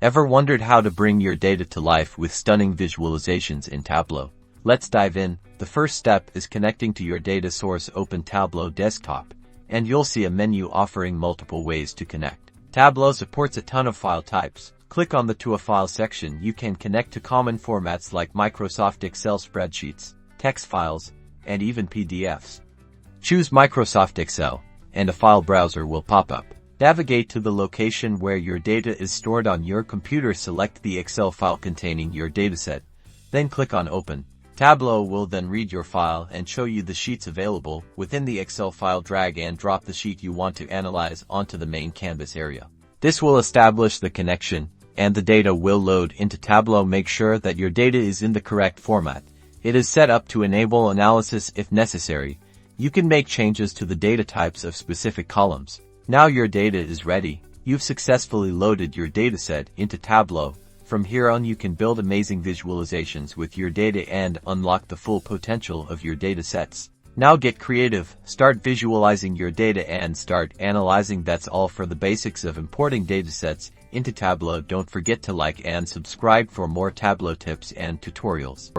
Ever wondered how to bring your data to life with stunning visualizations in Tableau? Let's dive in. The first step is connecting to your data source. Open Tableau desktop, and you'll see a menu offering multiple ways to connect. Tableau supports a ton of file types. Click on the To a File section. You can connect to common formats like Microsoft Excel spreadsheets, text files, and even PDFs. Choose Microsoft Excel, and a file browser will pop up. Navigate to the location where your data is stored on your computer. Select the Excel file containing your dataset, then click on Open. Tableau will then read your file and show you the sheets available. Within the Excel file, drag and drop the sheet you want to analyze onto the main canvas area. This will establish the connection, and the data will load into Tableau. Make sure that your data is in the correct format. It is set up to enable analysis if necessary. You can make changes to the data types of specific columns. Now your data is ready. You've successfully loaded your dataset into Tableau. From here on, you can build amazing visualizations with your data and unlock the full potential of your datasets. Now get creative, start visualizing your data and start analyzing. That's all for the basics of importing datasets into Tableau. Don't forget to like and subscribe for more Tableau tips and tutorials.